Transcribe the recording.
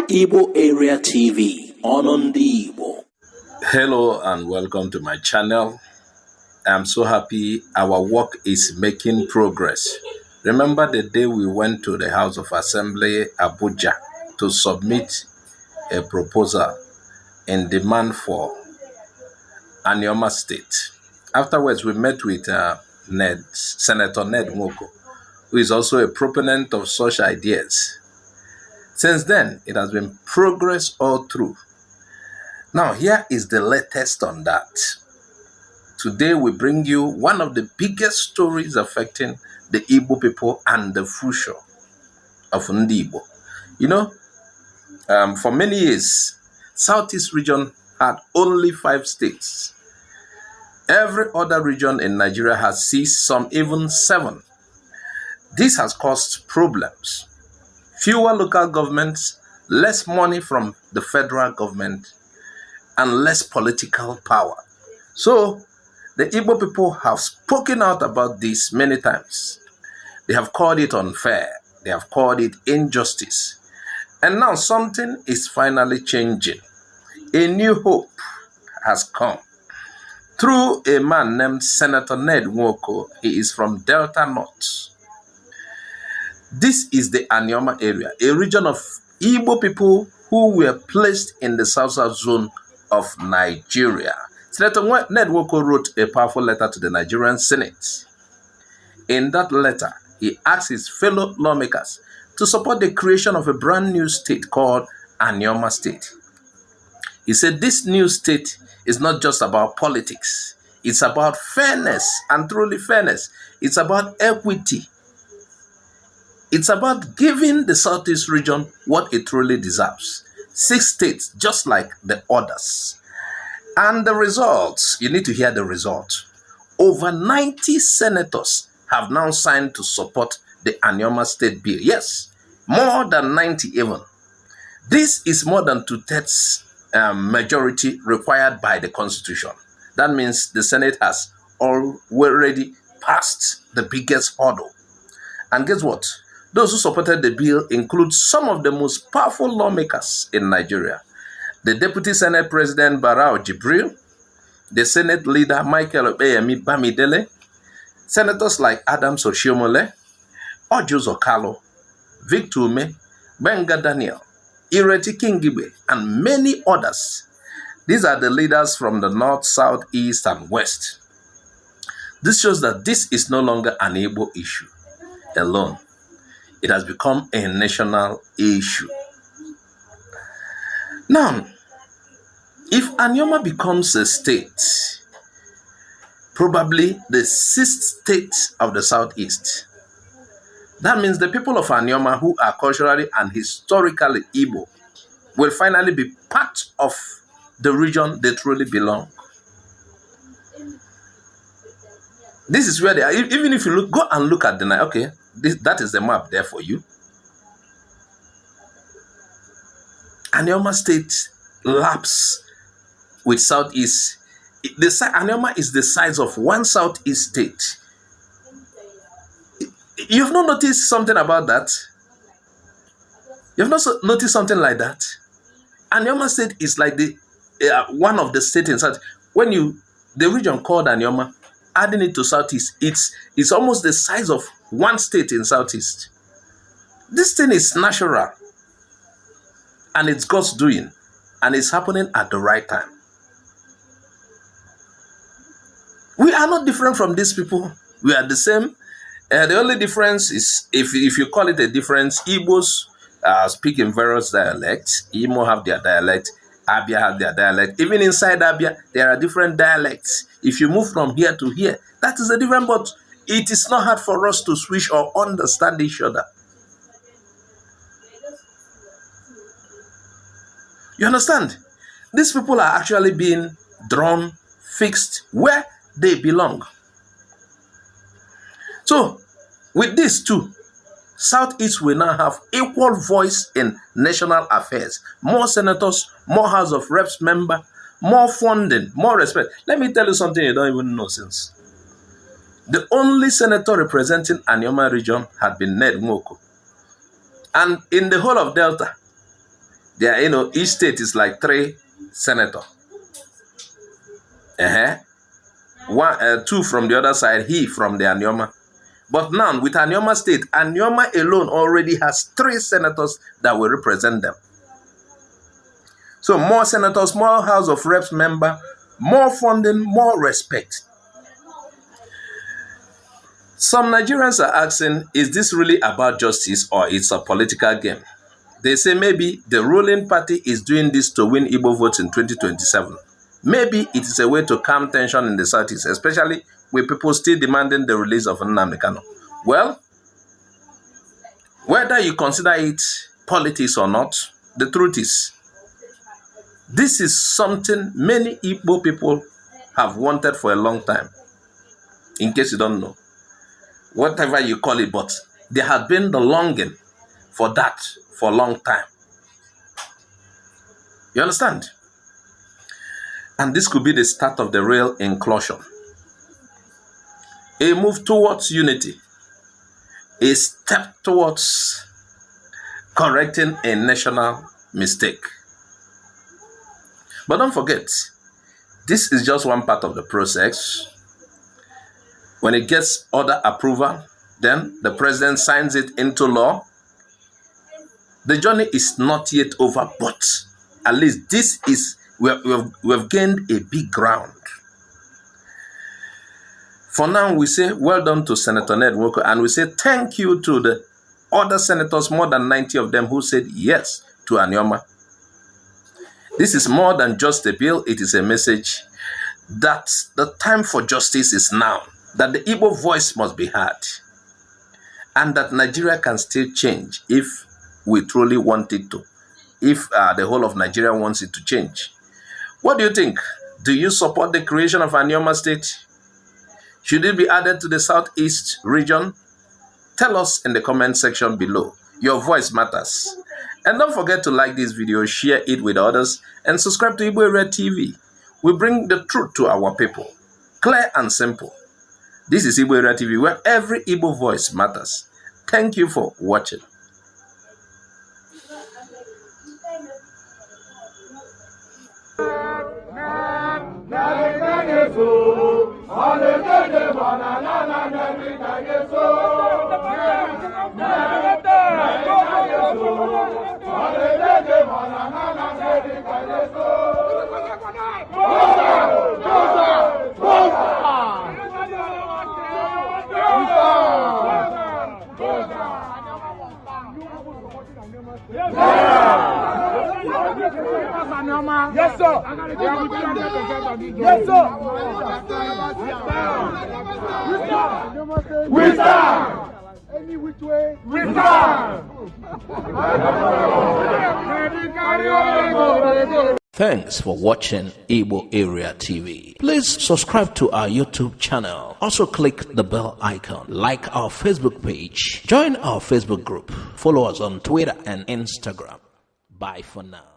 IGBO AREA TV on Igbo. Hello and welcome to my channel. I'm so happy our work is making progress. Remember the day we went to the House of Assembly, Abuja, to submit a proposal in demand for Anioma State. Afterwards, we met with Senator Ned Nwoko, who is also a proponent of such ideas. Since then, it has been progress all through. Now, here is the latest on that. Today, we bring you one of the biggest stories affecting the Igbo people and the future of Nnamdi Igbo. You know, for many years, Southeast region had only 5 states. Every other region in Nigeria has 6, some even 7. This has caused problems. Fewer local governments, less money from the federal government, and less political power. So, the Igbo people have spoken out about this many times. They have called it unfair. They have called it injustice. And now something is finally changing. A new hope has come. Through a man named Senator Ned Nwoko. He is from Delta North. This is the Anioma area, a region of Igbo people who were placed in the South zone of Nigeria. Senator Ned Nwoko wrote a powerful letter to the Nigerian Senate. In that letter, he asked his fellow lawmakers to support the creation of a brand new state called Anioma State. He said this new state is not just about politics. It's about fairness, and truly fairness. It's about equity. It's about giving the Southeast region what it truly deserves. 6 states, just like the others. And the results, you need to hear the results. Over 90 senators have now signed to support the Anioma State bill. Yes, more than 90 even. This is more than 2/3 majority required by the Constitution. That means the Senate has already passed the biggest hurdle. And guess what? Those who supported the bill include some of the most powerful lawmakers in Nigeria. The Deputy Senate President Barao Jibril, the Senate Leader Michael Obeyemi Bamidele, Senators like Adams Oshiomole, Ojo Okalo, Victor Ume, Benga Daniel, Ireti Kingibe, and many others. These are the leaders from the North, South, East, and West. This shows that this is no longer an Igbo issue alone. It has become a national issue. Now, if Anioma becomes a state, probably the 6th state of the Southeast, that means the people of Anioma who are culturally and historically Igbo will finally be part of the region they truly belong. This is where they are. Even if you go and look at the night, okay, that is the map there for you. Anioma State laps with Southeast. Anioma is the size of one Southeast state. You've not noticed something about that? You've not noticed something like that? Anioma State is like the one of the states in South. When the region called Anioma, adding it to Southeast, it's almost the size of one state in Southeast. This thing is natural. And it's God's doing. And it's happening at the right time. We are not different from these people. We are the same. The only difference is, if you call it a difference, Igbos speak in various dialects. Imo have their dialect. Abia have their dialect. Even inside Abia, there are different dialects. If you move from here to here, that is a different, but it is not hard for us to switch or understand each other. You understand? These people are actually being drawn, fixed where they belong. So, with this too, Southeast will now have equal voice in national affairs. More senators, more House of Reps member, more funding, more respect. Let me tell you something you don't even know since. The only senator representing Anioma region had been Ned Nwoko. And in the whole of Delta, There, you know, each state is like 3 senators. One, 2 from the other side, he from the Anioma. But now, with Anioma State, Anioma alone already has 3 senators that will represent them. So more senators, more House of Reps member, more funding, more respect. Some Nigerians are asking, is this really about justice or it's a political game? They say maybe the ruling party is doing this to win Igbo votes in 2027. Maybe it is a way to calm tension in the Southeast, especially with people still demanding the release of Nnamdi Kanu. Well, whether you consider it politics or not, the truth is, this is something many Igbo people have wanted for a long time. In case you don't know, whatever you call it, but there has been the longing for that for a long time. You understand? And this could be the start of the real inclusion. A move towards unity. A step towards correcting a national mistake. But don't forget, this is just one part of the process. When it gets other approval, then the president signs it into law. The journey is not yet over, but at least this is, we have gained a big ground. For now, we say well done to Senator Ned Nwoko, and we say thank you to the other senators, more than 90 of them, who said yes to Anioma. This is more than just a bill. It is a message that the time for justice is now, that the Igbo voice must be heard, and that Nigeria can still change if we truly want it to, if the whole of Nigeria wants it to change. What do you think? Do you support the creation of Anioma State? Should it be added to the Southeast region? Tell us in the comment section below. Your voice matters. And don't forget to like this video, share it with others, and subscribe to IGBO AREA TV. We bring the truth to our people. Clear and simple. This is IGBO AREA TV, where every Igbo voice matters. Thank you for watching. Yes, sir. Yes, sir. We stand. Any which way? We stand. Thanks for watching IGBO AREA TV. Please subscribe to our YouTube channel. Also click the bell icon. Like our Facebook page. Join our Facebook group. Follow us on Twitter and Instagram. Bye for now.